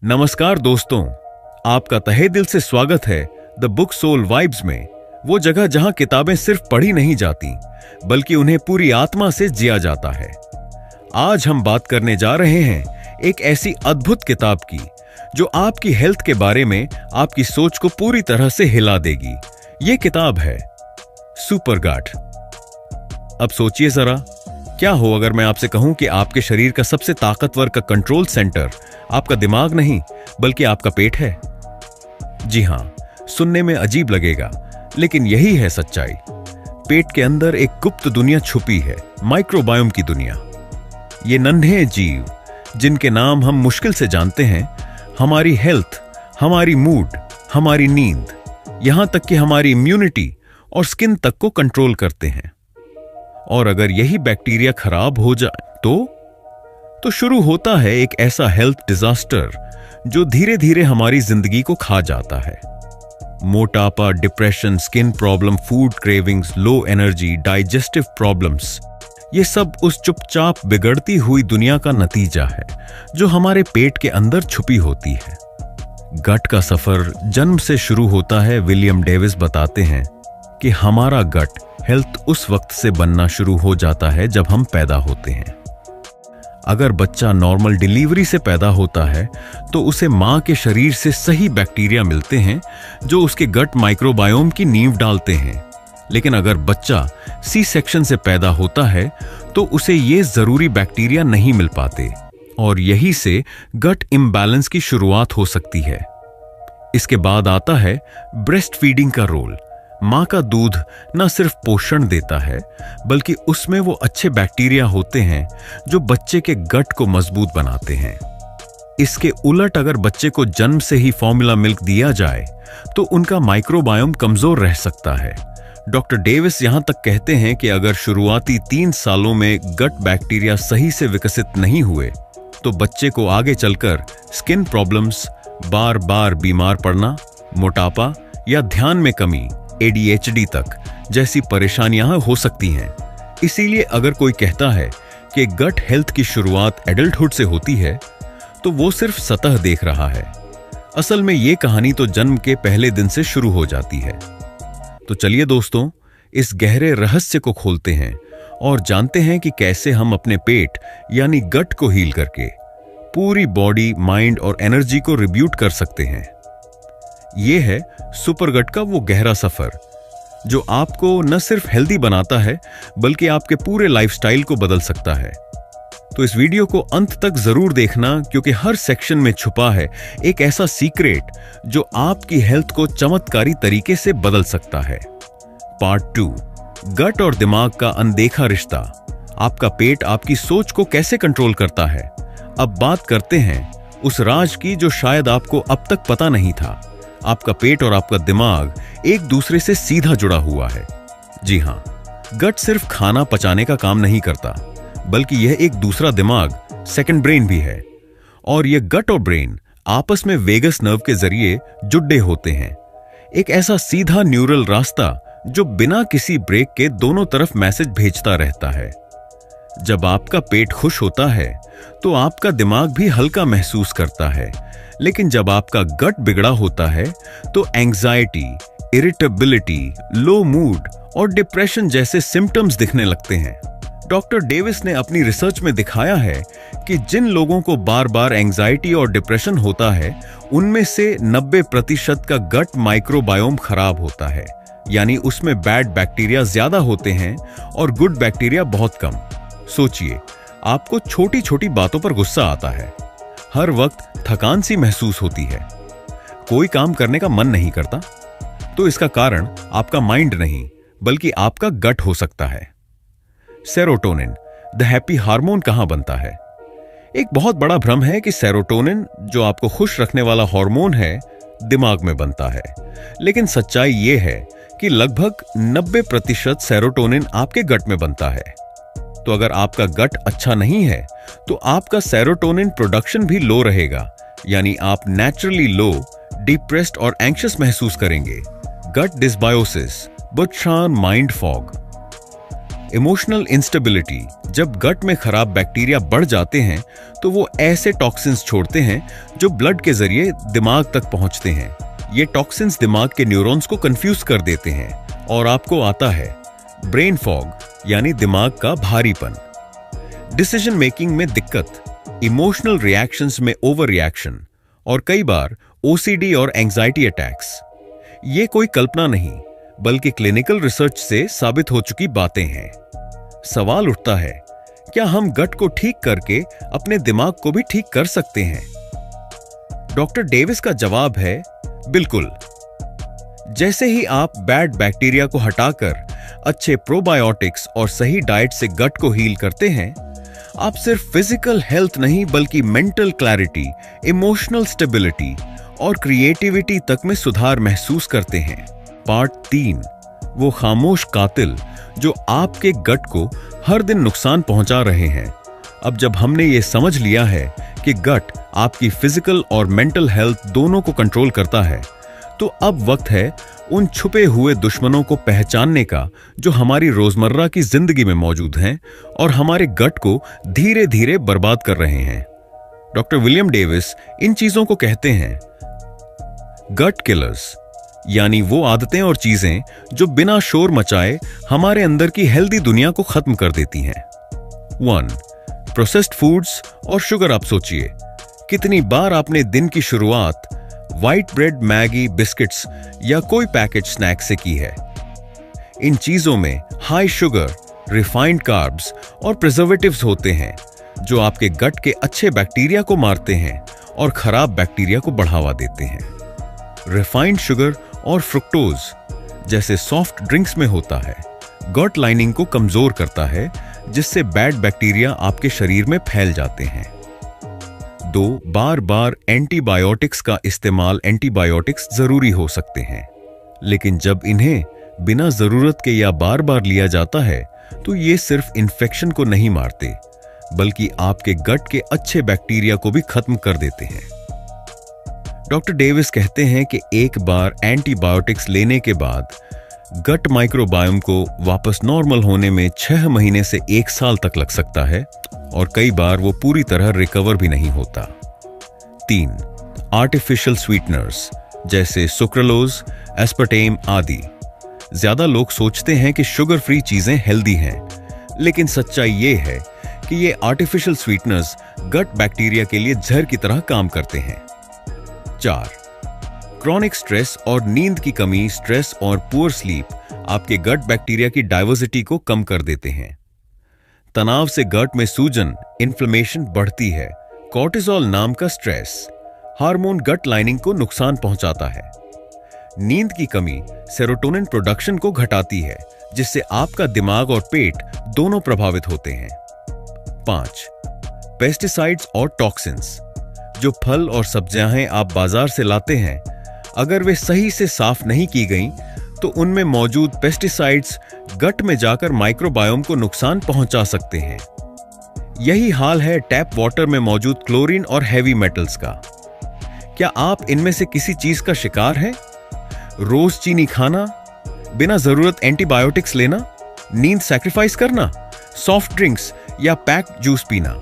नमस्कार दोस्तों, आपका तहे दिल से स्वागत है द बुक सोल वाइब्स में। वो जगह जहां किताबें सिर्फ पढ़ी नहीं जाती बल्कि उन्हें पूरी आत्मा से जिया जाता है। आज हम बात करने जा रहे हैं एक ऐसी अद्भुत किताब की जो आपकी हेल्थ के बारे में आपकी सोच को पूरी तरह से हिला देगी। ये किताब है सुपर गट। अब सोचिए जरा, क्या हो अगर मैं आपसे कहूं कि आपके शरीर का सबसे ताकतवर का कंट्रोल सेंटर आपका दिमाग नहीं बल्कि आपका पेट है। जी हां, सुनने में अजीब लगेगा लेकिन यही है सच्चाई। पेट के अंदर एक गुप्त दुनिया छुपी है, माइक्रोबायोम की दुनिया। ये नन्हे जीव जिनके नाम हम मुश्किल से जानते हैं, हमारी हेल्थ, हमारी मूड, हमारी नींद, यहां तक कि हमारी इम्यूनिटी और स्किन तक को कंट्रोल करते हैं। और अगर यही बैक्टीरिया खराब हो जाए तो शुरू होता है एक ऐसा हेल्थ डिजास्टर जो धीरे धीरे हमारी जिंदगी को खा जाता है। मोटापा, depression, skin problem, food cravings, low energy, digestive problems, ये सब उस चुपचाप बिगड़ती हुई दुनिया का नतीजा है जो हमारे पेट के अंदर छुपी होती है। गट का सफर जन्म से शुरू होता है। विलियम डेविस बताते हैं कि हमारा गट हेल्थ उस वक्त से बनना शुरू हो जाता है जब हम पैदा होते हैं। अगर बच्चा नॉर्मल डिलीवरी से पैदा होता है तो उसे मां के शरीर से सही बैक्टीरिया मिलते हैं जो उसके गट माइक्रोबायोम की नींव डालते हैं। लेकिन अगर बच्चा सी सेक्शन से पैदा होता है तो उसे ये जरूरी बैक्टीरिया नहीं मिल पाते और यही से गट इम्बैलेंस की शुरुआत हो सकती है। इसके बाद आता है ब्रेस्ट फीडिंग का रोल। मां का दूध न सिर्फ पोषण देता है बल्कि उसमें वो अच्छे बैक्टीरिया होते हैं जो बच्चे के गट को मजबूत बनाते हैं। इसके उलट अगर बच्चे को जन्म से ही फॉर्मूला मिल्क दिया जाए तो उनका माइक्रोबायोम कमजोर रह सकता है। डॉक्टर डेविस यहां तक कहते हैं कि अगर शुरुआती 3 सालों में गट बैक्टीरिया सही से विकसित नहीं हुए तो बच्चे को आगे चलकर स्किन प्रॉब्लम्स, बार बार बीमार पड़ना, मोटापा या ध्यान में कमी, ADHD तक जैसी परेशानियां हो सकती हैं। इसीलिए अगर कोई कहता है कि गट हेल्थ की शुरुआत एडल्टहुड से होती है तो वो सिर्फ सतह देख रहा है। असल में ये कहानी तो जन्म के पहले दिन से शुरू हो जाती है। तो चलिए दोस्तों, इस गहरे रहस्य को खोलते हैं और जानते हैं कि कैसे हम अपने पेट यानी गट को हील करके पूरी बॉडी, माइंड और एनर्जी को रिब्यूट कर सकते हैं। यह है सुपर गट का वो गहरा सफर जो आपको न सिर्फ हेल्दी बनाता है बल्कि आपके पूरे लाइफस्टाइल को बदल सकता है। तो इस वीडियो को अंत तक जरूर देखना क्योंकि हर सेक्शन में छुपा है एक ऐसा सीक्रेट जो आपकी हेल्थ को चमत्कारी तरीके से बदल सकता है। पार्ट 2, गट और दिमाग का अनदेखा रिश्ता। आपका पेट आपकी सोच को कैसे कंट्रोल करता है। अब बात करते हैं उस राज की जो शायद आपको अब तक पता नहीं था। आपका पेट और आपका दिमाग एक दूसरे से सीधा जुड़ा हुआ है। जी हां, गट सिर्फ खाना पचाने का काम नहीं करता बल्कि यह एक दूसरा दिमाग, सेकंड ब्रेन भी है। और यह गट और ब्रेन आपस में वेगस नर्व के जरिए जुड़े होते हैं। एक ऐसा सीधा न्यूरल रास्ता जो बिना किसी ब्रेक के दोनों तरफ मैसेज भेजता रहता है। जब आपका पेट खुश होता है तो आपका दिमाग भी हल्का महसूस करता है, लेकिन जब आपका गट बिगड़ा होता है तो एंग्जाइटी, इरिटेबिलिटी, लो मूड और डिप्रेशन जैसे सिम्टम्स दिखने लगते हैं। डॉक्टर डेविस ने अपनी रिसर्च में दिखाया है कि जिन लोगों को बार बार एंग्जाइटी और डिप्रेशन होता है उनमें से 90% का गट माइक्रोबायोम खराब होता है, यानी उसमें बैड बैक्टीरिया ज्यादा होते हैं और गुड बैक्टीरिया बहुत कम। सोचिए, आपको छोटी छोटी बातों पर गुस्सा आता है, हर वक्त थकान सी महसूस होती है, कोई काम करने का मन नहीं करता, तो इसका कारण आपका माइंड नहीं बल्कि आपका गट हो सकता है। सेरोटोनिन, द हैप्पी हार्मोन कहां बनता है? एक बहुत बड़ा भ्रम है कि सेरोटोनिन, जो आपको खुश रखने वाला हार्मोन है, दिमाग में बनता है। लेकिन सच्चाई यह है कि लगभग 90% सेरोटोनिन आपके गट में बनता है। तो अगर आपका गट अच्छा नहीं है तो आपका सेरोटोनिन प्रोडक्शन भी लो रहेगा, यानी आप नेचुरली लो, डिप्रेस्ड और एंग्शियस महसूस करेंगे। गट dysbiosis, बदशान mind fog. Emotional instability, जब गट में खराब बैक्टीरिया बढ़ जाते हैं तो वो ऐसे टॉक्सिन्स छोड़ते हैं जो ब्लड के जरिए दिमाग तक पहुंचते हैं। ये टॉक्सिन्स दिमाग के न्यूरॉन्स को कंफ्यूज कर देते हैं और आपको आता है ब्रेन फॉग, यानी दिमाग का भारीपन, डिसीजन मेकिंग में दिक्कत, इमोशनल रिएक्शंस में ओवर रिएक्शन और कई बार ओसीडी और एंजाइटी अटैक्स। ये कोई कल्पना नहीं बल्कि क्लिनिकल रिसर्च से साबित हो चुकी बातें हैं। सवाल उठता है, क्या हम गट को ठीक करके अपने दिमाग को भी ठीक कर सकते हैं? डॉक्टर डेविस का जवाब है, बिल्कुल। जैसे ही आप बैड बैक्टीरिया को हटाकर अच्छे प्रोबायोटिक्स और सही डाइट से गट को हील करते हैं, आप सिर्फ फिजिकल हेल्थ नहीं बल्कि मेंटल क्लैरिटी, इमोशनल स्टेबिलिटी और क्रिएटिविटी तक में सुधार महसूस करते हैं। पार्ट 3, वो खामोश कातिल जो आपके गट को हर दिन नुकसान पहुंचा रहे हैं। अब जब हमने ये समझ लिया है कि गट आपकी फिजिकल और मेंटल हेल्थ दोनों को कंट्रोल करता है, तो अब वक्त है उन छुपे हुए दुश्मनों को पहचानने का जो हमारी रोजमर्रा की जिंदगी में मौजूद हैं और हमारे गट को धीरे धीरे बर्बाद कर रहे हैं। डॉक्टर विलियम डेविस इन चीजों को कहते हैं गट किलर्स, यानी वो आदतें और चीजें जो बिना शोर मचाए हमारे अंदर की हेल्दी दुनिया को खत्म कर देती हैं। 1. प्रोसेस्ड फूड्स और शुगर। आप सोचिए, कितनी बार आपने दिन की शुरुआत व्हाइट ब्रेड, मैगी, बिस्किट्स या कोई पैकेज स्नैक से की है। इन चीजों में हाई शुगर, रिफाइंड कार्ब्स और प्रिजर्वेटिव्स होते हैं जो आपके गट के अच्छे बैक्टीरिया को मारते हैं और खराब बैक्टीरिया को बढ़ावा देते हैं। रिफाइंड शुगर और फ्रुक्टोज जैसे सॉफ्ट ड्रिंक्स में होता है, गट लाइनिंग को कमजोर करता है, जिससे बैड बैक्टीरिया आपके शरीर में फैल जाते हैं। 2. बार बार एंटीबायोटिक्स का इस्तेमाल। एंटीबायोटिक्स जरूरी हो सकते हैं, लेकिन जब इन्हें बिना जरूरत के या बार बार लिया जाता है तो ये सिर्फ इन्फेक्शन को नहीं मारते बल्कि आपके गट के अच्छे बैक्टीरिया को भी खत्म कर देते हैं। डॉक्टर डेविस कहते हैं कि एक बार एंटीबायोटिक्स लेने के बाद गट माइक्रोबायोम को वापस नॉर्मल होने में 6 महीने से 1 साल तक लग सकता है और कई बार वो पूरी तरह रिकवर भी नहीं होता। 3. आर्टिफिशियल स्वीटनर्स जैसे सुक्रालोज, एस्पार्टेम आदि। ज्यादा लोग सोचते हैं कि शुगर फ्री चीजें हेल्दी हैं, लेकिन सच्चाई ये है कि ये आर्टिफिशियल स्वीटनर्स गट बैक्टीरिया के लिए जहर की तरह काम करते हैं। 4. क्रॉनिक स्ट्रेस और नींद की कमी। स्ट्रेस और पुअर स्लीप आपके गट बैक्टीरिया की डाइवर्सिटी को कम कर देते हैं। तनाव से गट में सूजन, इन्फ्लेमेशन बढ़ती है। कॉर्टिसोल नाम का स्ट्रेस हार्मोन गट लाइनिंग को नुकसान पहुंचाता है। नींद की कमी सेरोटोनिन प्रोडक्शन को घटाती है, जिससे आपका दिमाग और पेट दोनों प्रभावित होते हैं। 5. पेस्टिसाइड्स और टॉक्सिन्स। जो फल और सब्जियां आप बाजार से लाते हैं, अगर वे सही से साफ नहीं की गईं, तो उनमें मौजूद पेस्टिसाइड्स गट में जाकर माइक्रोबायोम को नुकसान पहुंचा सकते हैं। यही हाल है टैप वाटर में मौजूद क्लोरीन और हेवी मेटल्स का। क्या आप इनमें से किसी चीज का शिकार हैं? रोज चीनी खाना, बिना जरूरत एंटीबायोटिक्स लेना, नींद सैक्रिफाइस करना, सॉफ्ट ड्रिंक्स या पैक्ड जूस पीना,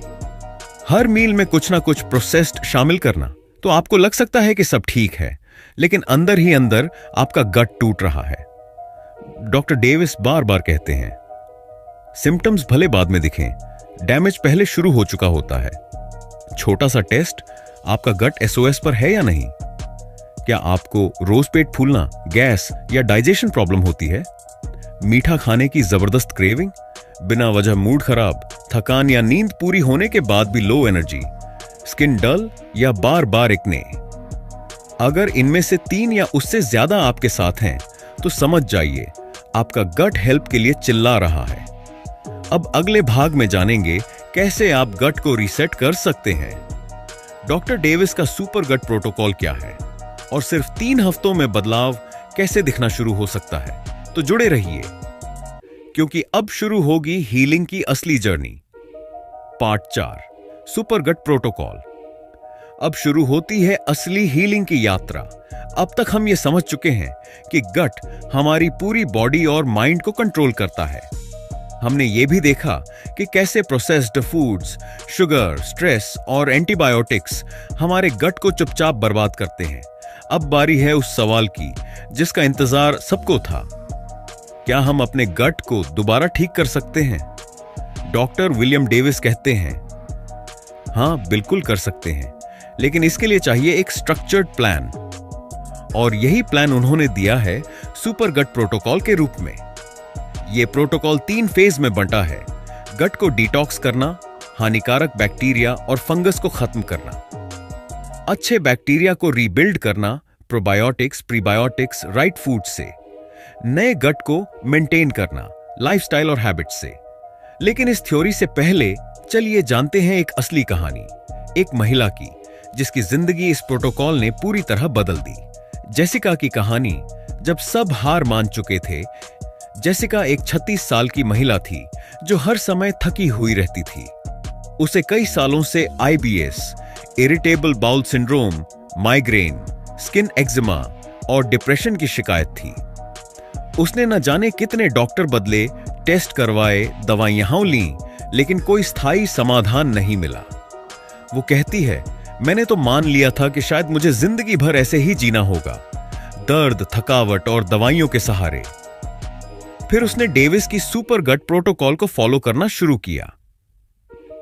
हर मील में कुछ ना कुछ प्रोसेस्ड शामिल करना। तो आपको लग सकता है कि सब ठीक है, लेकिन अंदर ही अंदर आपका गट टूट रहा है। डॉक्टर डेविस बार बार कहते हैं, सिम्टम्स भले बाद में दिखें, डैमेज पहले शुरू हो चुका होता है। छोटा सा टेस्ट, आपका गट एसओएस पर है या नहीं? क्या आपको रोज पेट फूलना, गैस या डाइजेशन प्रॉब्लम होती है? मीठा खाने की जबरदस्त क्रेविंग, बिना वजह मूड खराब, थकान या नींद पूरी होने के बाद भी लो एनर्जी, स्किन डल या बार बार एक्ने। अगर इनमें से 3 या उससे ज्यादा आपके साथ हैं, तो समझ जाइए आपका गट हेल्प के लिए चिल्ला रहा है। अब अगले भाग में जानेंगे कैसे आप गट को रीसेट कर सकते हैं। डॉक्टर डेविस का सुपर गट प्रोटोकॉल क्या है और सिर्फ 3 हफ्तों में बदलाव कैसे दिखना शुरू हो सकता है। तो जुड़े रहिए, क्योंकि अब शुरू होगी हीलिंग की असली जर्नी। पार्ट 4, सुपर गट प्रोटोकॉल। अब शुरू होती है असली हीलिंग की यात्रा। अब तक हम ये समझ चुके हैं कि गट हमारी पूरी बॉडी और माइंड को कंट्रोल करता है। हमने ये भी देखा कि कैसे प्रोसेस्ड फूड्स, शुगर, स्ट्रेस और एंटीबायोटिक्स हमारे गट को चुपचाप बर्बाद करते हैं। अब बारी है उस सवाल की जिसका इंतजार सबको था। क्या हम अपने गट को दोबारा ठीक कर सकते हैं? डॉक्टर विलियम डेविस कहते हैं, हां, बिल्कुल कर सकते हैं, लेकिन इसके लिए चाहिए एक स्ट्रक्चर्ड प्लान। और यही प्लान उन्होंने दिया है सुपर गट प्रोटोकॉल के रूप में। यह प्रोटोकॉल 3 फेज में बंटा है: गट को डिटॉक्स करना, हानिकारक बैक्टीरिया और फंगस को खत्म करना, अच्छे बैक्टीरिया को रीबिल्ड करना, प्रोबायोटिक्स, प्रीबायोटिक्स, राइट फूड से, नए गट को मेंटेन करना, लाइफस्टाइल और हैबिट से। लेकिन इस थ्योरी से पहले चलिए जानते हैं एक असली कहानी, एक महिला की जिसकी जिंदगी इस प्रोटोकॉल ने पूरी तरह बदल दी। जेसिका की कहानी। जब सब हार मान चुके थे, जेसिका एक 36 साल की महिला थी जो हर समय थकी हुई रहती थी। उसे कई सालों से IBS, irritable bowel syndrome, migraine, skin eczema और डिप्रेशन की शिकायत थी। उसने न जाने कितने डॉक्टर बदले, टेस्ट करवाए, दवाइयां लीं, लेकिन कोई स्थायी समाधान नहीं मिला। वो कहती है, मैंने तो मान लिया था कि शायद मुझे जिंदगी भर ऐसे ही जीना होगा, दर्द, थकावट और दवाइयों के सहारे। फिर उसने डेविस की सुपर गट प्रोटोकॉल को फॉलो करना शुरू किया।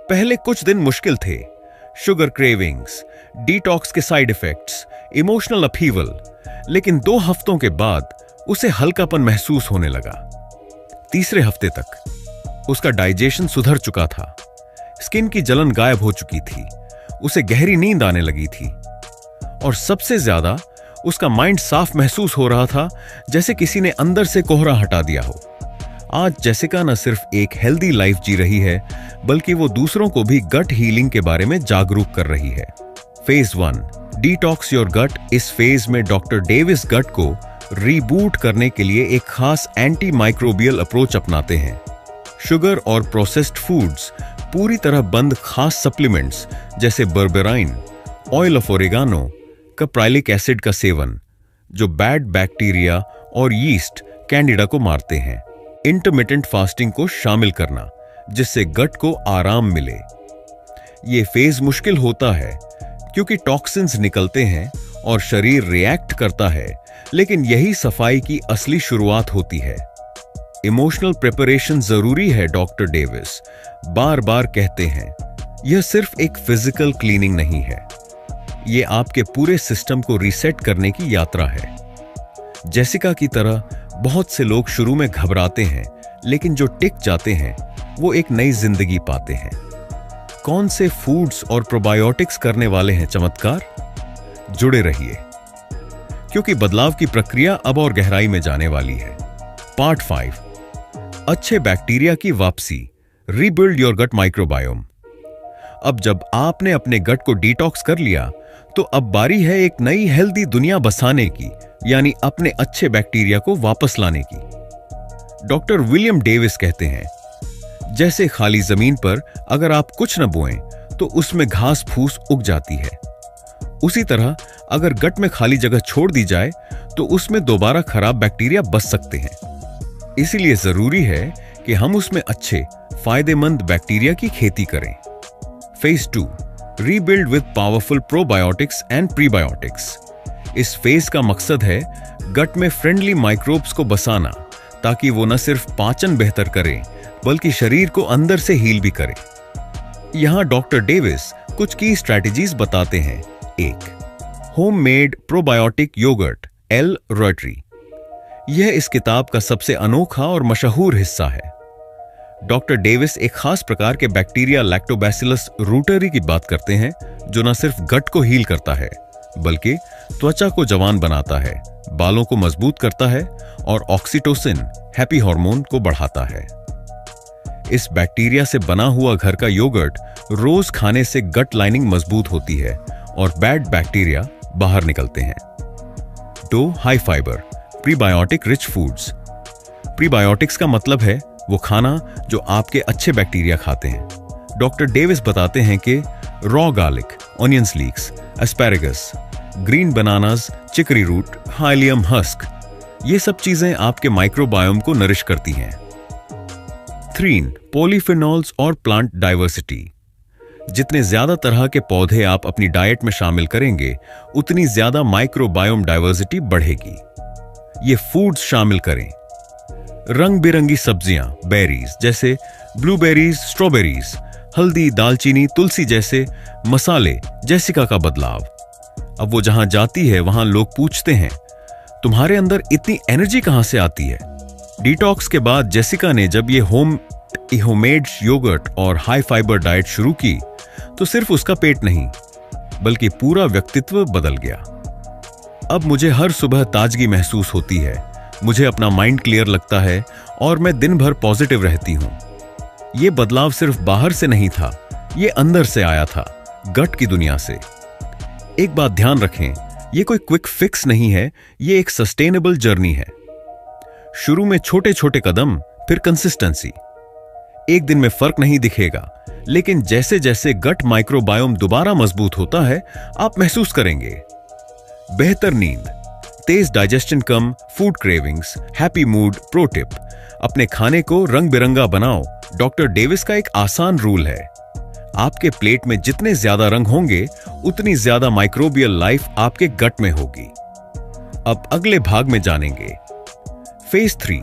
पहले कुछ दिन मुश्किल थे, शुगर क्रेविंग्स, डिटॉक्स के साइड इफेक्ट्स, इमोशनल अपहीवल, लेकिन 2 हफ्तों के बाद उसे हल्कापन महसूस होने लगा। तीसरे हफ्ते तक उसका डाइजेशन सुधर चुका था, स्किन की जलन गायब हो चुकी थी, उसे गहरी नींद आने लगी थी और सबसे ज्यादा उसका माइंड साफ महसूस हो रहा था, जैसे किसी ने अंदर से कोहरा हटा दिया हो। आज जेसिका न सिर्फ एक हेल्दी लाइफ जी रही है, बल्कि वो दूसरों को भी गट हीलिंग के बारे में जागरूक कर रही है। Phase 1, detox your gut. इस फेज में डॉक्टर डेविस गट को रीबूट करने के लिए एक खास एंटी माइक्रोबियल अप्रोच अपनाते हैं। शुगर और प्रोसेस्ड फूड्स पूरी तरह बंद खास सप्लीमेंट्स जैसे बर्बेराइन, ऑयल ऑफ ओरेगानो, कैप्राइलिक एसिड का सेवन, जो बैड बैक्टीरिया और यीस्ट, कैंडिडा को मारते हैं। इंटरमिटेंट फास्टिंग को शामिल करना, जिससे गट को आराम मिले। यह फेज मुश्किल होता है क्योंकि टॉक्सिन्स निकलते हैं और शरीर रिएक्ट करता है, लेकिन यही सफाई की असली शुरुआत होती है। इमोशनल प्रिपरेशन जरूरी है, डॉक्टर डेविस बार बार कहते हैं। यह सिर्फ एक फिजिकल क्लीनिंग नहीं है, यह आपके पूरे सिस्टम को रीसेट करने की यात्रा है। जेसिका की तरह बहुत से लोग शुरू में घबराते हैं, लेकिन जो टिक जाते हैं वो एक नई जिंदगी पाते हैं। कौन से फूड्स और प्रोबायोटिक्स करने वाले हैं चमत्कार? जुड़े रहिए, क्योंकि बदलाव की प्रक्रिया अब और गहराई में जाने वाली है। पार्ट 5, अच्छे बैक्टीरिया की वापसी, रीबिल्ड योर गट माइक्रोबायोम। अब जब आपने अपने गट को डिटॉक्स कर लिया, तो अब बारी है एक नई हेल्दी दुनिया बसाने की, यानी अपने अच्छे बैक्टीरिया को वापस लाने की। डॉक्टर विलियम डेविस कहते हैं, जैसे खाली जमीन पर अगर आप कुछ न बोएं तो उसमें घास फूस उग जाती है, उसी तरह अगर गट में खाली जगह छोड़ दी जाए तो उसमें दोबारा खराब बैक्टीरिया बस सकते हैं। इसीलिए जरूरी है कि हम उसमें अच्छे फायदेमंद बैक्टीरिया की खेती करें। Phase 2, rebuild with powerful probiotics and prebiotics. इस फेज का मकसद है गट में फ्रेंडली माइक्रोब्स को बसाना, ताकि वो न सिर्फ पाचन बेहतर करें, बल्कि शरीर को अंदर से हील भी करें। यहां डॉक्टर डेविस कुछ की स्ट्रैटेजीज बताते हैं। 1, होममेड प्रोबायोटिक योगर्ट, एल रोटरी। यह इस किताब का सबसे अनोखा और मशहूर हिस्सा है। डॉक्टर डेविस एक खास प्रकार के बैक्टीरिया लैक्टोबैसिलस रूटरी की बात करते हैं, जो न सिर्फ गट को हील करता है, बल्कि त्वचा को जवान बनाता है, बालों को मजबूत करता है और ऑक्सीटोसिन, हैप्पी हार्मोन को बढ़ाता है। इस बैक्टीरिया से बना हुआ घर का योगर्ट रोज खाने से गट लाइनिंग मजबूत होती है और बैड बैक्टीरिया बाहर निकलते हैं। 2, high fibre prebiotic rich foods. Prebiotics का मतलब है वो खाना जो आपके अच्छे बैक्टीरिया खाते हैं। डॉक्टर डेविस बताते हैं कि raw garlic, onions leeks, asparagus, green bananas, chicory root, psyllium husk, ये सब चीजें आपके माइक्रोबायोम को नरिश करती हैं। नेफ्थ्रीन, पॉलीफिनॉल्स और प्लांट डाइवर्सिटी। जितने ज्यादा तरह के पौधे आप अपनी डाइट में शामिल करेंगे, उतनी ज्यादा माइक्रोबायोम डाइवर्सिटी बढ़ेगी। ये फूड्स शामिल करें: रंग बिरंगी सब्जियां, बेरीज जैसे ब्लूबेरीज, स्ट्रॉबेरीज, हल्दी, दालचीनी, तुलसी जैसे मसाले। जेसिका का बदलाव। अब वो जहां जाती है वहां लोग पूछते हैं, तुम्हारे अंदर इतनी एनर्जी कहां से आती है? डिटॉक्स के बाद जेसिका ने जब ये होममेड योगर्ट और हाई फाइबर डाइट शुरू की, तो सिर्फ उसका पेट नहीं बल्कि पूरा व्यक्तित्व बदल गया। अब मुझे हर सुबह ताजगी महसूस होती है, मुझे अपना माइंड क्लियर लगता है और मैं दिन भर पॉजिटिव रहती हूं। यह बदलाव सिर्फ बाहर से नहीं था, यह अंदर से आया था, गट की दुनिया से। एक बात ध्यान रखें, यह कोई क्विक फिक्स नहीं है, यह एक सस्टेनेबल जर्नी है। शुरू में छोटे छोटे कदम, फिर कंसिस्टेंसी। एक दिन में फर्क नहीं दिखेगा, लेकिन जैसे जैसे गट माइक्रोबायोम दोबारा मजबूत होता है, आप महसूस करेंगे। बेहतर नींद, तेज डाइजेशन कम, food cravings, happy mood. Pro tip: अपने खाने को रंग बिरंगा बनाओ। डॉक्टर डेविस का एक आसान रूल है, आपके प्लेट में जितने ज्यादा रंग होंगे, उतनी ज्यादा माइक्रोबियल लाइफ आपके गट में होगी। अब अगले भाग में जानेंगे फेज 3,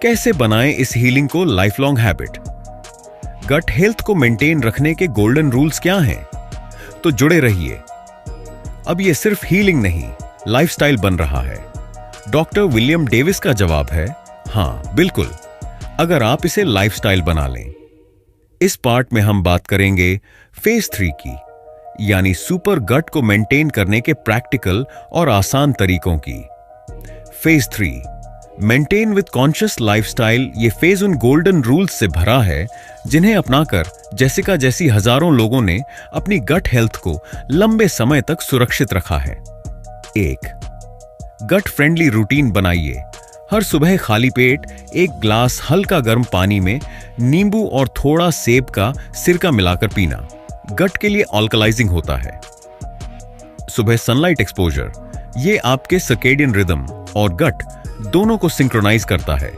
कैसे बनाएं इस हीलिंग को life long habit. Gut health को मेंटेन रखने के गोल्डन रूल्स क्या हैं? तो जुड़े रहिए। अब यह सिर्फ हीलिंग नहीं, लाइफस्टाइल बन रहा है। डॉक्टर विलियम डेविस का जवाब है हां, बिल्कुल, अगर आप इसे लाइफस्टाइल बना लें। इस पार्ट में हम बात करेंगे फेज 3 की, यानी सुपर गट को मेंटेन करने के प्रैक्टिकल और आसान तरीकों की। Phase 3, maintain with conscious lifestyle. ये फेज उन गोल्डन रूल्स से भरा है जिन्हें अपनाकर जेसिका जैसी हजारों लोगों ने अपनी गट हेल्थ को लंबे समय तक सुरक्षित रखा है। 1. गट फ्रेंडली रूटीन बनाइए। हर सुबह खाली पेट एक ग्लास हल्का गर्म पानी में नींबू और थोड़ा सेब का सिरका मिलाकर पीना गट के लिए अल्कलाइजिंग होता है। सुबह सनलाइट एक्सपोजर, ये आपके सर्केडियन रिदम और गट दोनों को सिंक्रोनाइज करता है।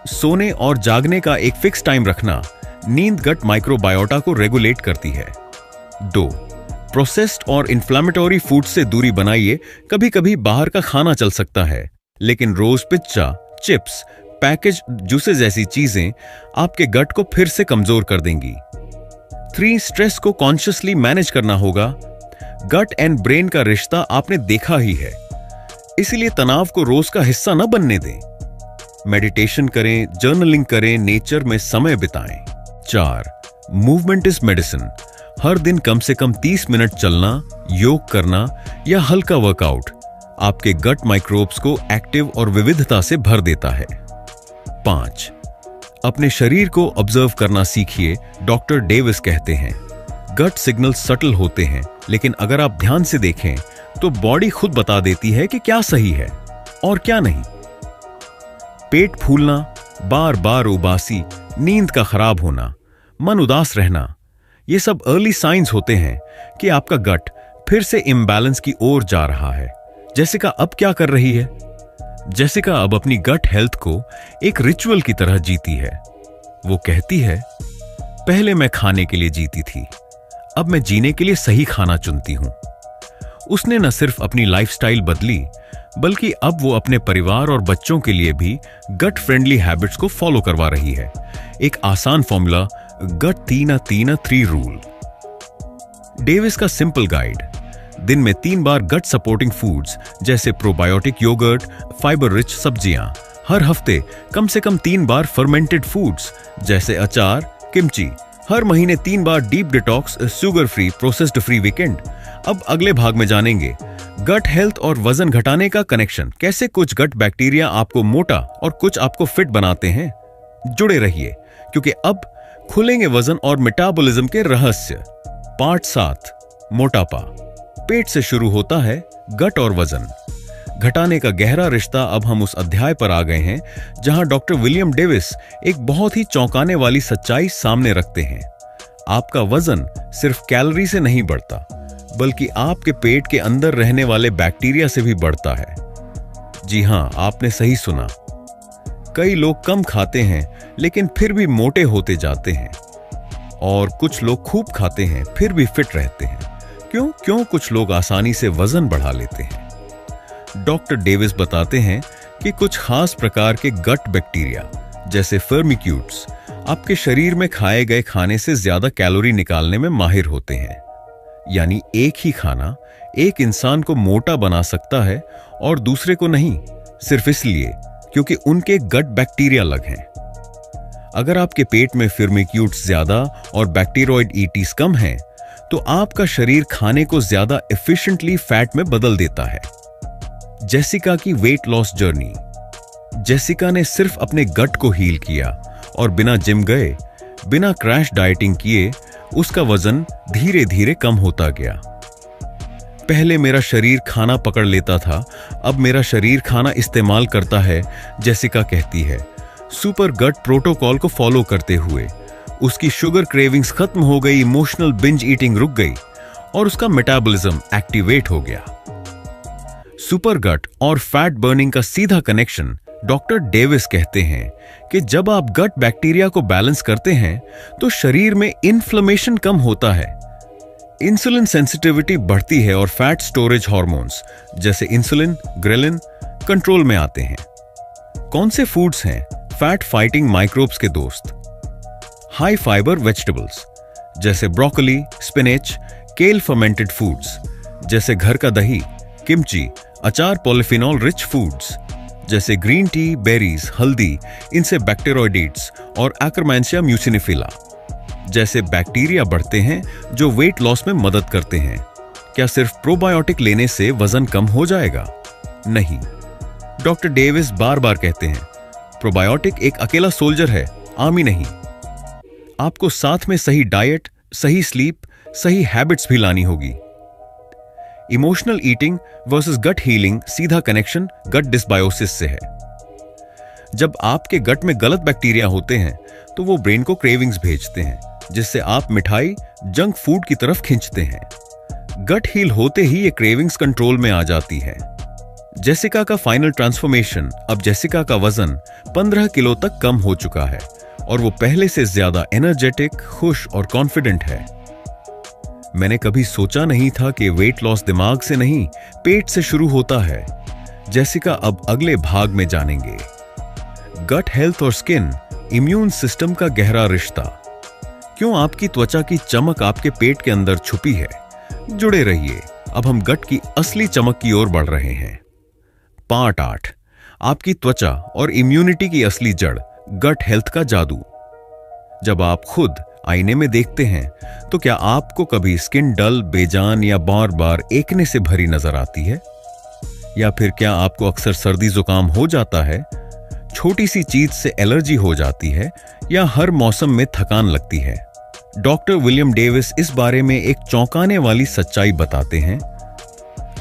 सोने और जागने का एक फिक्स टाइम रखना, नींद गट माइक्रोबायोटा को रेगुलेट करती है। 2. प्रोसेस्ड और इन्फ्लेमेटरी फूड से दूरी बनाइए। कभी कभी बाहर का खाना चल सकता है, लेकिन रोज पिज्जा, चिप्स, पैकेज जूसेस जैसी चीजें आपके गट को फिर से कमजोर कर देंगी। 3. स्ट्रेस को कॉन्शियसली मैनेज करना होगा। गट एंड ब्रेन का रिश्ता आपने देखा ही है, इसलिए तनाव को रोज का हिस्सा न बनने दें। मेडिटेशन करें, जर्नलिंग करें, नेचर में समय बिताएं। 4. Movement is medicine. हर दिन कम से कम 30 मिनट चलना, योग करना या हल्का वर्कआउट आपके गट माइक्रोब्स को एक्टिव और विविधता से भर देता है। 5. अपने शरीर को ऑब्जर्व करना सीखिए। डॉक्टर डेविस कहते हैं, गट सिग्नल सटल होते हैं, लेकिन अगर आप ध्यान से देखें तो बॉडी खुद बता देती है कि क्या सही है और क्या नहीं। पेट फूलना, बार बार उबासी, नींद का खराब होना, मन उदास रहना, ये सब अर्ली साइंस होते हैं कि आपका गट फिर से इम्बैलेंस की ओर जा रहा है। जेसिका अब क्या कर रही है? जेसिका अब अपनी गट हेल्थ को एक रिचुअल की तरह जीती है। वो कहती है, पहले मैं खाने के लिए जीती थी, अब मैं जीने के लिए सही खाना चुनती हूं। उसने न सिर्फ अपनी लाइफस्टाइल बदली, बल्कि अब वो अपने परिवार और बच्चों के लिए भी गट फ्रेंडली हैबिट्स को फॉलो करवा रही है। एक आसान फॉर्मूला, गट 3-3 रूल। डेविस का सिंपल गाइड, दिन में 3 बार गट सपोर्टिंग फूड्स जैसे प्रोबायोटिक योगर्ट, फाइबर रिच सब्जियां। हर हफ्ते कम से कम 3 बार फर्मेंटेड फूड्स जैसे अचार, किमची। हर महीने 3 बार deep detox, sugar free, processed free weekend. अब अगले भाग में जानेंगे गट हेल्थ और वजन घटाने का कनेक्शन, कैसे कुछ गट बैक्टीरिया आपको मोटा और कुछ आपको फिट बनाते हैं। जुड़े रहिए, क्योंकि अब खुलेंगे वजन और मेटाबॉलिज्म के रहस्य। पार्ट 7, मोटापा। पेट से शुरू होता है गट और वजन घटाने का गहरा रिश्ता। अब हम उस अध्याय पर आ गए हैं जहां डॉक्टर विलियम डेविस एक बहुत ही चौंकाने वाली सच्चाई सामने रखते हैं। आपका वजन सिर्फ कैलोरी से नहीं बढ़ता, बल्कि आपके पेट के अंदर रहने वाले बैक्टीरिया से भी बढ़ता है। जी हां, आपने सही सुना। कई लोग कम खाते हैं लेकिन फिर भी मोटे होते जाते हैं, और कुछ लोग खूब खाते हैं फिर भी फिट रहते हैं। क्यों कुछ लोग आसानी से वजन बढ़ा लेते हैं? डॉक्टर डेविस बताते हैं कि कुछ खास प्रकार के गट बैक्टीरिया जैसे फर्मिक्यूट्स आपके शरीर में खाए गए खाने से ज्यादा कैलोरी निकालने में माहिर होते हैं। यानी एक ही खाना एक इंसान को मोटा बना सकता है और दूसरे को नहीं, सिर्फ इसलिए क्योंकि उनके गट बैक्टीरिया अलग हैं। अगर आपके पेट में फर्मिक्यूट्स ज्यादा और बैक्टीरियोइड ईटीज कम हैं, तो आपका शरीर खाने को ज्यादा एफिशिएंटली फैट में बदल देता है। जेसिका की वेट लॉस जर्नी। जेसिका ने सिर्फ अपने गट को हील किया और बिना जिम गए, बिना क्रैश डाइटिंग किए उसका वजन धीरे धीरे कम होता गया। पहले मेरा शरीर खाना पकड़ लेता था, अब मेरा शरीर खाना इस्तेमाल करता है, जेसिका कहती है। सुपर गट प्रोटोकॉल को फॉलो करते हुए उसकी शुगर क्रेविंग्स खत्म हो गई, इमोशनल बिंज ईटिंग रुक गई और उसका मेटाबॉलिज्म एक्टिवेट हो गया। सुपर गट और फैट बर्निंग का सीधा कनेक्शन डॉक्टर डेविस कहते हैं कि जब आप गट बैक्टीरिया को बैलेंस करते हैं तो शरीर में इन्फ्लेमेशन कम होता है, इंसुलिन सेंसिटिविटी बढ़ती है और फैट स्टोरेज हार्मोन्स जैसे इंसुलिन, ग्रेलिन कंट्रोल में आते हैं। कौन से फूड्स हैं फैट फाइटिंग माइक्रोब्स के दोस्त? हाई फाइबर वेजिटेबल्स जैसे ब्रोकोली, स्पिनच, केल, फर्मेंटेड फूड्स जैसे घर का दही, किमची, अचार, पॉलीफिनॉल रिच फूड्स जैसे ग्रीन टी, बेरीज, हल्दी, इनसे बैक्टीरियोइड्स और एक्रोमैंसिया म्यूसिनिफिला जैसे बैक्टीरिया बढ़ते हैं जो वेट लॉस में मदद करते हैं। क्या सिर्फ प्रोबायोटिक लेने से वजन कम हो जाएगा? नहीं। डॉक्टर डेविस बार बार कहते हैं, प्रोबायोटिक एक अकेला सोल्जर है, आर्मी नहीं। आपको साथ में सही डाइट, सही स्लीप, सही हैबिट्स भी लानी होगी। Emotional eating versus gut healing सीधा कनेक्शन गट डिसबायोसिस से है। जब आपके गट में गलत बैक्टीरिया होते हैं तो वो ब्रेन को क्रेविंग्स भेजते हैं, जिससे आप मिठाई, जंक फूड की तरफ खींचते हैं। गट हील होते ही ये क्रेविंग्स कंट्रोल में आ जाती है। जेसिका का फाइनल ट्रांसफॉर्मेशन, अब जेसिका का वजन 15 किलो तक कम हो चुका है और वो पहले से ज्यादा एनर्जेटिक, खुश और कॉन्फिडेंट है। मैंने कभी सोचा नहीं था कि वेट लॉस दिमाग से नहीं, पेट से शुरू होता है। जेसिका अब अगले भाग में जानेंगे। गट हेल्थ और स्किन, इम्यून सिस्टम का गहरा रिश्ता। क्यों आपकी त्वचा की चमक आपके पेट के अंदर छुपी है? जुड़े रहिए, अब हम गट की असली चमक की ओर बढ़ रहे हैं। पार्ट 8, आपकी त्वचा और इम्यूनिटी की असली जड़, गट हेल्थ का जादू। जब आप खुद आईने में देखते हैं तो क्या आपको कभी स्किन डल, बेजान या बार बार एकने से भरी नजर आती है? या फिर क्या आपको अक्सर सर्दी जुकाम हो जाता है, छोटी सी चीज से एलर्जी हो जाती है या हर मौसम में थकान लगती है? डॉक्टर विलियम डेविस इस बारे में एक चौंकाने वाली सच्चाई बताते हैं।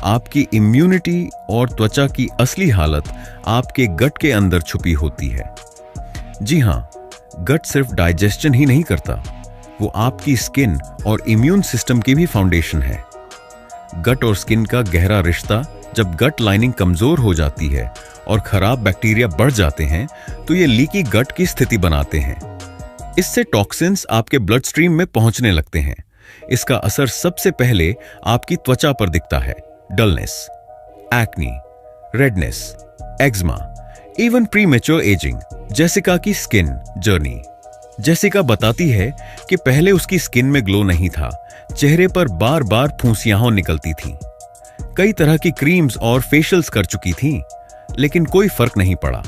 आपकी इम्यूनिटी और त्वचा की असली हालत आपके गट के अंदर छुपी होती है। जी हां, गट सिर्फ डाइजेशन ही नहीं करता, वो आपकी स्किन और इम्यून सिस्टम की भी फाउंडेशन है। गट और स्किन का गहरा रिश्ता, जब गट लाइनिंग कमजोर हो जाती है और खराब बैक्टीरिया बढ़ जाते हैं तो ये लीकी गट की स्थिति बनाते हैं। इससे टॉक्सिन्स आपके ब्लड स्ट्रीम में पहुंचने लगते हैं। इसका असर सबसे पहले आपकी त्वचा पर दिखता है। Dullness, acne, redness, eczema, even premature ageing. Jessica की स्किन जर्नी। जेसिका बताती है कि पहले उसकी स्किन में ग्लो नहीं था, चेहरे पर बार बार फुंसियां निकलती थीं। कई तरह की क्रीम्स और फेशियल्स कर चुकी थीं, लेकिन कोई फर्क नहीं पड़ा।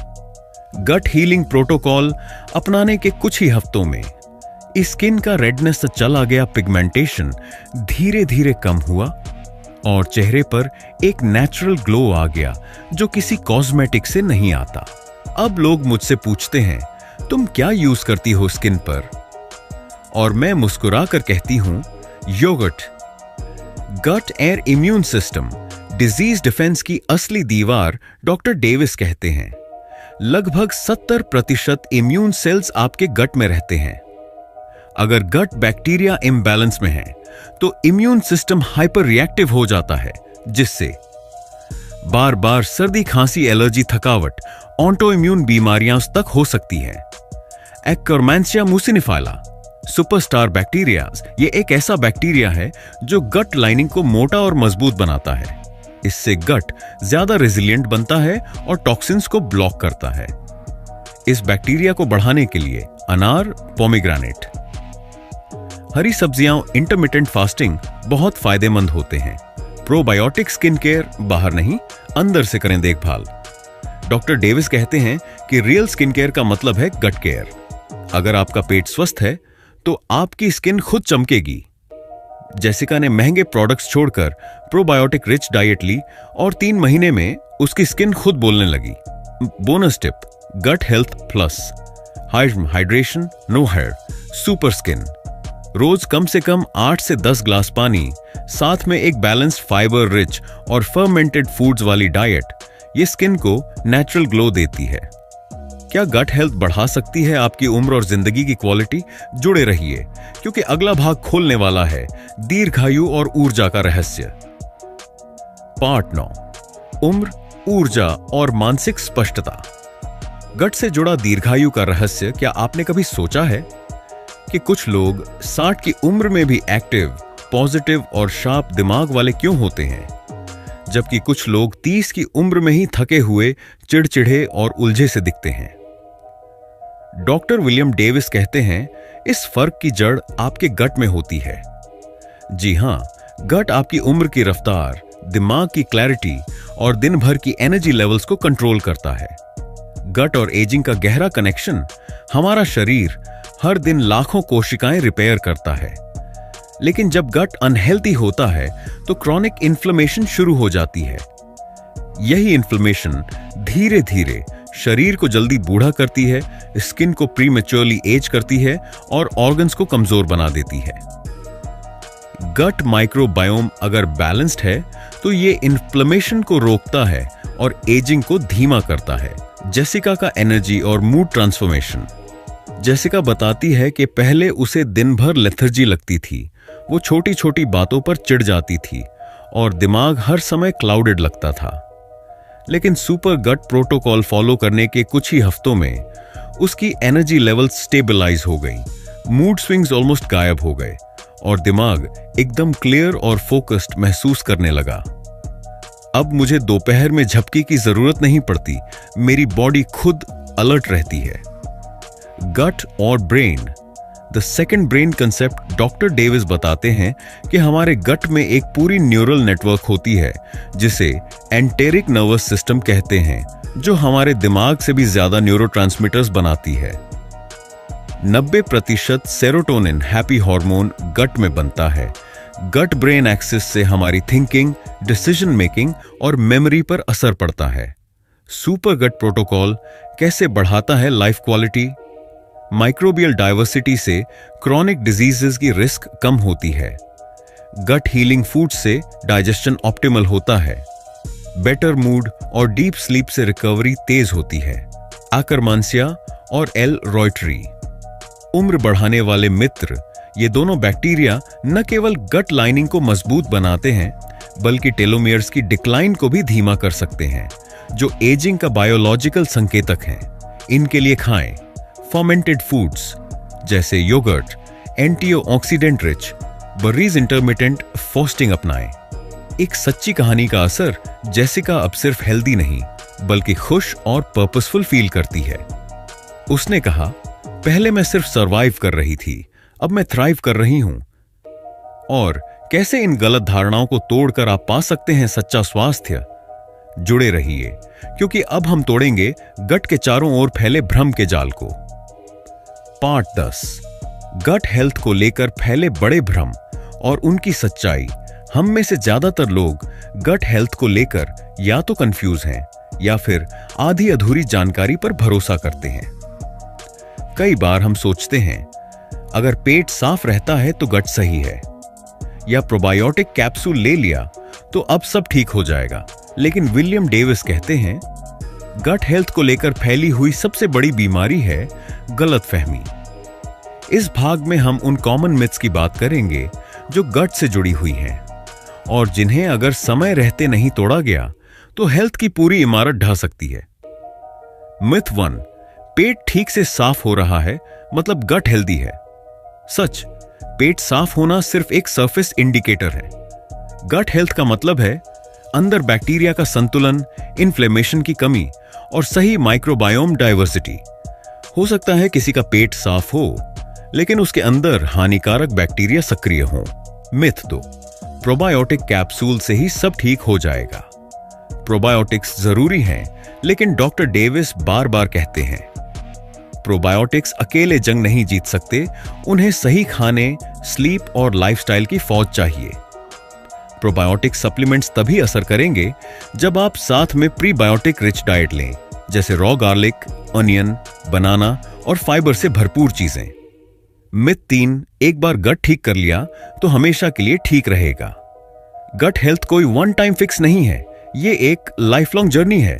गट हीलिंग प्रोटोकॉल अपनाने के कुछ ही हफ्तों में स्किन का रेडनेस से चला गया, पिगमेंटेशन धीरे धीरे कम हुआ और चेहरे पर एक नेचुरल ग्लो आ गया जो किसी कॉस्मेटिक से नहीं आता। अब लोग मुझसे पूछते हैं, तुम क्या यूज करती हो स्किन पर? और मैं मुस्कुराकर कहती हूं, योगर्ट। गट एयर इम्यून सिस्टम, डिजीज डिफेंस की असली दीवार डॉक्टर डेविस कहते हैं। लगभग 70% इम्यून सेल्स आपके गट में रहते हैं। अगर गट बैक्टीरिया इम्बैलेंस में है तो इम्यून सिस्टम हाइपर रिएक्टिव हो जाता है, जिससे बार बार सर्दी, खांसी, एलर्जी, थकावट ऑटोइम्यून बीमारियां तक हो सकती हैं। एक्करमैंशिया मुसिनिफाला सुपरस्टार बैक्टीरिया, ये एक ऐसा बैक्टीरिया है जो गट लाइनिंग को मोटा और मजबूत बनाता है। इससे गट ज्यादा रेजिलिएंट बनता है और टॉक्सिन्स को ब्लॉक करता है। इस बैक्टीरिया को बढ़ाने के लिए अनार, पोमीग्रेनेट, हरी सब्जियां, इंटरमिटेंट फास्टिंग बहुत फायदेमंद होते हैं। प्रोबायोटिक स्किन केयर, बाहर नहीं अंदर से करें देखभाल। डॉक्टर डेविस कहते हैं कि रियल स्किन केयर का मतलब है गट केयर। अगर आपका पेट स्वस्थ है तो आपकी स्किन खुद चमकेगी। जेसिका ने महंगे प्रोडक्ट्स छोड़कर प्रोबायोटिक रिच डाइट ली और 3 महीने में उसकी स्किन खुद बोलने लगी। Bonus tip, gut health plus, hydration, no hair, super skin. रोज कम से कम 8 से 10 ग्लास पानी, साथ में एक बैलेंस्ड फाइबर रिच और फर्मेंटेड फूड्स वाली डाइट, ये स्किन को नेचुरल ग्लो देती है। क्या गट हेल्थ बढ़ा सकती है आपकी उम्र और जिंदगी की क्वालिटी? जुड़े रहिए, क्योंकि अगला भाग खोलने वाला है दीर्घायु और ऊर्जा का रहस्य। पार्ट 9, उम्र, ऊर्जा और मानसिक स्पष्टता। गट से जुड़ा दीर्घायु का रहस्य। क्या आपने कभी सोचा है कि कुछ लोग 60 की उम्र में भी एक्टिव, पॉजिटिव और शार्प दिमाग वाले क्यों होते हैं, जबकि कुछ लोग 30 की उम्र में ही थके हुए, चिड़चिड़े और उलझे से दिखते हैं? डॉक्टर विलियम डेविस कहते हैं, इस फर्क की जड़ आपके गट में होती है। जी हां, गट आपकी उम्र की रफ्तार, दिमाग की क्लैरिटी और दिन भर की एनर्जी लेवल्स को कंट्रोल करता है। गट और एजिंग का गहरा कनेक्शन। हमारा शरीर हर दिन लाखों कोशिकाएं रिपेयर करता है, लेकिन जब गट अनहेल्दी होता है तो क्रॉनिक इन्फ्लेमेशन शुरू हो जाती है। यही इन्फ्लेमेशन धीरे धीरे शरीर को जल्दी बूढ़ा करती है, स्किन को प्रीमेच्योरली एज करती है और ऑर्गन्स को कमजोर बना देती है। गट माइक्रोबायोम अगर बैलेंस्ड है तो ये इन्फ्लेमेशन को रोकता है और एजिंग को धीमा करता है। जेसिका का एनर्जी और मूड ट्रांसफॉर्मेशन। जेसिका बताती है कि पहले उसे दिन भर लेथर्जी लगती थी, वो छोटी छोटी बातों पर चिढ़ जाती थी और दिमाग हर समय क्लाउडेड लगता था। लेकिन सुपर गट प्रोटोकॉल फॉलो करने के कुछ ही हफ्तों में उसकी एनर्जी लेवल स्टेबलाइज हो गई, मूड स्विंग्स ऑलमोस्ट गायब हो गए और दिमाग एकदम क्लियर और फोकस्ड महसूस करने लगा। अब मुझे दोपहर में झपकी की जरूरत नहीं पड़ती, मेरी बॉडी खुद अलर्ट रहती है। गट और brain, the second brain concept. Doctor Davis बताते हैं कि हमारे गट में एक पूरी न्यूरल नेटवर्क होती है जिसे एंटेरिक नर्वस सिस्टम कहते हैं, जो हमारे दिमाग से भी ज्यादा न्यूरोट्रांसमीटर्स बनाती है। 90% सेरोटोनिन हैप्पी हार्मोन गट में बनता है। गट ब्रेन एक्सिस से हमारी थिंकिंग, डिसीजन मेकिंग और मेमोरी पर असर पड़ता है। सुपर गट प्रोटोकॉल कैसे बढ़ाता है लाइफ क्वालिटी? माइक्रोबियल डाइवर्सिटी से क्रॉनिक डिजीजेस की रिस्क कम होती है। गट हीलिंग फूड से डाइजेशन ऑप्टिमल होता है। बेटर मूड और डीप स्लीप से रिकवरी तेज होती है। आकरमांसिया और एल रॉयटरी, उम्र बढ़ाने वाले मित्र। ये दोनों बैक्टीरिया न केवल गट लाइनिंग को मजबूत बनाते हैं, बल्कि टेलोमियर्स की डिक्लाइन को भी धीमा कर सकते हैं, जो एजिंग का बायोलॉजिकल संकेतक हैं। इनके लिए खाएं फर्मेंटेड फूड्स जैसे yogurt, antioxidant rich, berries, intermittent fasting अपनाएं। एक सच्ची कहानी का असर। जेसिका अब सिर्फ हेल्दी नहीं बल्कि खुश और पर्पसफुल फील करती है। उसने कहा, पहले मैं सिर्फ सरवाइव कर रही थी, अब मैं थ्राइव कर रही हूं। और कैसे इन गलत धारणाओं को तोड़कर आप पा सकते हैं सच्चा स्वास्थ्य? जुड़े रहिए, क्योंकि अब हम तोड़ेंगे गट के चारों ओर फैले भ्रम के जाल को। पार्ट 10, गट हेल्थ को लेकर फैले बड़े भ्रम और उनकी सच्चाई। हम में से ज्यादातर लोग गट हेल्थ को लेकर या तो कंफ्यूज हैं या फिर आधी अधूरी जानकारी पर भरोसा करते हैं। कई बार हम सोचते हैं, अगर पेट साफ रहता है तो गट सही है, या प्रोबायोटिक कैप्सूल ले लिया तो अब सब ठीक हो जाएगा। लेकिन विलियम डेविस कहते हैं, गट हेल्थ को लेकर फैली हुई सबसे बड़ी बीमारी है गलतफहमी। इस भाग में हम उन कॉमन मिथ्स की बात करेंगे जो गट से जुड़ी हुई हैं और जिन्हें अगर समय रहते नहीं तोड़ा गया तो हेल्थ की पूरी इमारत ढह सकती है। मिथ 1, पेट ठीक से साफ हो रहा है मतलब गट हेल्दी है। सच, पेट साफ होना सिर्फ एक सरफेस इंडिकेटर है। गट हेल्थ का मतलब है अंदर बैक्टीरिया का संतुलन, इन्फ्लेमेशन की कमी और सही माइक्रोबायोम डाइवर्सिटी। हो सकता है किसी का पेट साफ हो लेकिन उसके अंदर हानिकारक बैक्टीरिया सक्रिय हों। मिथ 2, प्रोबायोटिक कैप्सूल से ही सब ठीक हो जाएगा। प्रोबायोटिक्स जरूरी हैं, लेकिन डॉक्टर डेविस बार बार कहते हैं प्रोबायोटिक्स अकेले जंग नहीं जीत सकते, उन्हें सही खाने, स्लीप और लाइफस्टाइल की फौज चाहिए। प्रोबायोटिक सप्लीमेंट्स तभी असर करेंगे जब आप साथ में प्रीबायोटिक रिच डाइट लें, जैसे रॉ गार्लिक, अनियन, बनाना और फाइबर से भरपूर चीजें। मिथ 3, एक बार गट ठीक कर लिया तो हमेशा के लिए ठीक रहेगा। गट हेल्थ कोई वन टाइम फिक्स नहीं है, ये एक लाइफ लॉन्ग जर्नी है।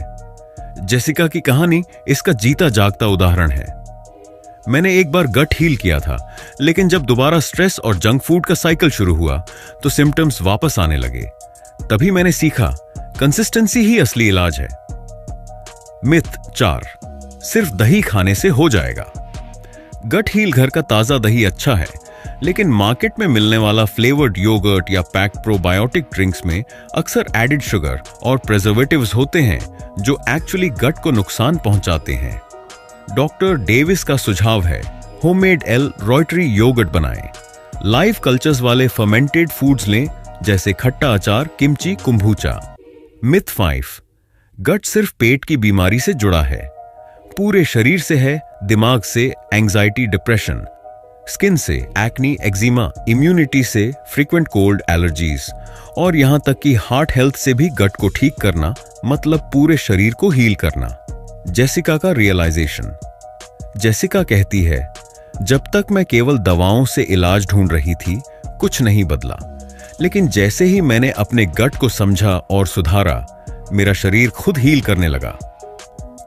जेसिका की कहानी इसका जीता जागता उदाहरण है। मैंने एक बार गट हील किया था, लेकिन जब दोबारा स्ट्रेस और जंक फूड का साइकिल शुरू हुआ तो सिम्टम्स वापस आने लगे। तभी मैंने सीखा कंसिस्टेंसी ही असली इलाज है। मिथ 4, सिर्फ दही खाने से हो जाएगा। गट हील घर का ताजा दही अच्छा है, लेकिन मार्केट में मिलने वाला फ्लेवर्ड योगर्ट या पैक्ड प्रोबायोटिक ड्रिंक्स में अक्सर एडिड शुगर और प्रिजर्वेटिव्स होते हैं जो एक्चुअली गट को नुकसान पहुंचाते हैं। डॉक्टर डेविस का सुझाव है होममेड एल रॉयटरी योगर्ट बनाएं। लाइव कल्चर्स वाले फर्मेंटेड फूड्स लें, जैसे खट्टा अचार, किमची, कुंभूचा। मिथ 5, गट सिर्फ पेट की बीमारी से जुड़ा है, पूरे शरीर से है, दिमाग से एंजाइटी, डिप्रेशन, स्किन से एक्नी, एक्जिमा, इम्यूनिटी से फ्रीक्वेंट कोल्ड, एलर्जीज और यहां तक कि हार्ट हेल्थ से भी गट को ठीक करना मतलब पूरे शरीर को हील करना। जेसिका का रियलाइजेशन। जेसिका कहती है, जब तक मैं केवल दवाओं से इलाज ढूंढ रही थी कुछ नहीं बदला, लेकिन जैसे ही मैंने अपने गट को समझा और सुधारा, मेरा शरीर खुद हील करने लगा।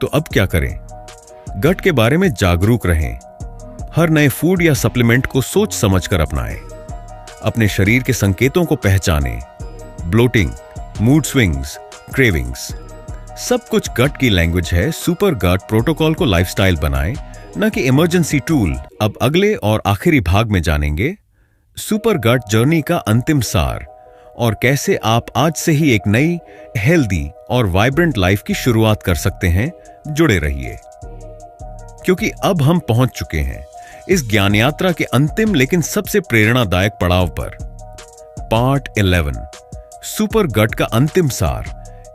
तो अब क्या करें? गट के बारे में जागरूक रहें। हर नए फूड या सप्लीमेंट को सोच समझकर अपनाएं। अपने शरीर के संकेतों को पहचानें। ब्लोटिंग, मूड स्विंग्स, क्रेविंग्स, सब कुछ गट की लैंग्वेज है। सुपर गट प्रोटोकॉल को लाइफस्टाइल बनाएं, न कि इमरजेंसी टूल। अब अगले और आखिरी भाग में जानेंगे सुपर गट जर्नी का अंतिम सार और कैसे आप आज से ही एक नई, हेल्दी और वाइब्रेंट लाइफ की शुरुआत कर सकते हैं। जुड़े रहिए, क्योंकि अब हम पहुंच चुके हैं इस ज्ञान यात्रा के अंतिम लेकिन सबसे प्रेरणादायक पड़ाव पर। पार्ट 11, सुपर गट का अंतिम सार,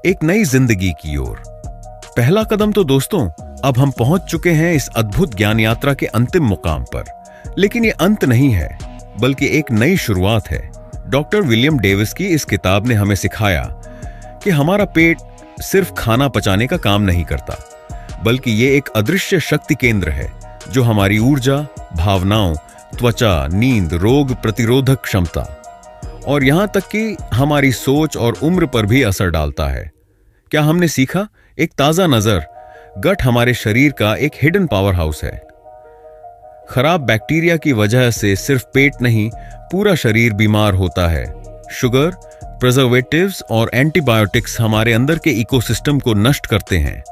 एक नई जिंदगी की ओर। पहला कदम तो दोस्तों, अब हम पहुंच चुके हैं इस अद्भुत ज्ञान यात्रा के अंतिम मुकाम पर। लेकिन यह अंत नहीं है, बल्कि एक नई शुरुआत है। डॉक्टर विलियम डेविस की इस किताब ने हमें सिखाया कि हमारा पेट सिर्फ खाना पचाने का काम नहीं करता, बल्कि ये एक अदृश्य शक्ति केंद्र है जो हमारी ऊर्जा, भावनाओं, त्वचा, नींद, रोग प्रतिरोधक क्षमता और यहां तक कि हमारी सोच और उम्र पर भी असर डालता है। क्या हमने सीखा? एक ताजा नजर, गट हमारे शरीर का एक हिडन पावर हाउस है। खराब बैक्टीरिया की वजह से सिर्फ पेट नहीं, पूरा शरीर बीमार होता है। शुगर, प्रिजर्वेटिव्स और एंटीबायोटिक्स हमारे अंदर के इकोसिस्टम को नष्ट करते हैं।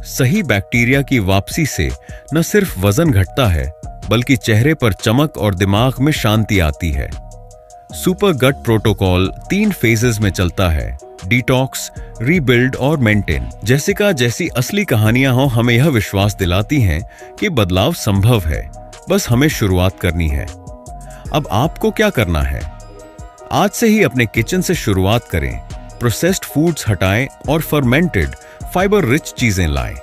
सही बैक्टीरिया की वापसी से न सिर्फ वजन घटता है, बल्कि चेहरे पर चमक और दिमाग में शांति आती है। सुपर गट प्रोटोकॉल 3 फेजेस में चलता है: डिटॉक्स, रीबिल्ड और मेंटेन। जेसिका जैसी असली कहानियां हो हमें यह विश्वास दिलाती हैं कि बदलाव संभव है, बस हमें शुरुआत करनी है। अब आपको क्या करना है? आज से ही अपने किचन से शुरुआत करें। प्रोसेस्ड फूड्स हटाएं और फर्मेंटेड, फाइबर रिच चीजें लाएं।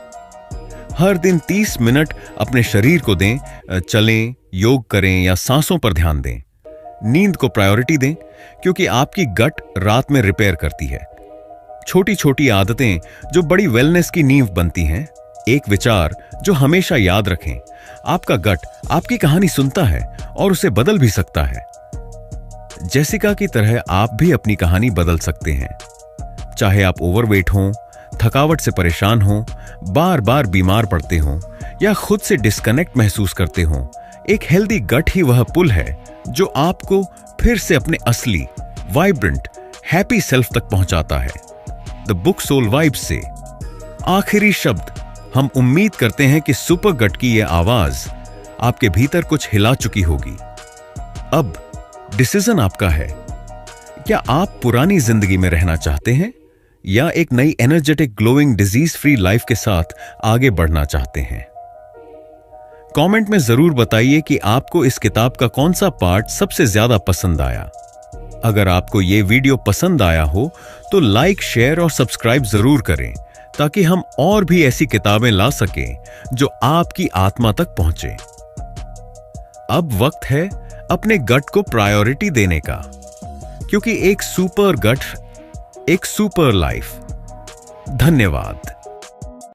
हर दिन 30 मिनट अपने शरीर को दें, चलें, योग करें या सांसों पर ध्यान दें। नींद को प्रायोरिटी दें, क्योंकि आपकी गट रात में रिपेयर करती है। छोटी छोटी आदतें जो बड़ी वेलनेस की नींव बनती हैं। एक विचार जो हमेशा याद रखें, आपका गट आपकी कहानी सुनता है और उसे बदल भी सकता है। जेसिका की तरह आप भी अपनी कहानी बदल सकते हैं। चाहे आप ओवरवेट हों, थकावट से परेशान हों, बार बार बीमार पड़ते हों या खुद से डिस्कनेक्ट महसूस करते हों, एक हेल्दी गट ही वह पुल है जो आपको फिर से अपने असली, वाइब्रेंट, हैप्पी सेल्फ तक पहुंचाता है। द बुक सोल वाइब्स से आखिरी शब्द हम उम्मीद करते हैं कि सुपर गट की यह आवाज आपके भीतर कुछ हिला चुकी होगी। अब डिसीजन आपका है। क्या आप पुरानी जिंदगी में रहना चाहते हैं या एक नई energetic glowing disease free life के साथ आगे बढ़ना चाहते हैं? कमेंट में जरूर बताइए कि आपको इस किताब का कौन सा पार्ट सबसे ज्यादा पसंद आया। अगर आपको यह वीडियो पसंद आया हो तो लाइक, शेयर और सब्सक्राइब जरूर करें ताकि हम और भी ऐसी किताबें ला सकें जो आपकी आत्मा तक पहुंचे। अब वक्त है अपने गट को प्रायोरिटी देने का, क्योंकि एक सुपर गट एक सुपर लाइफ। धन्यवाद।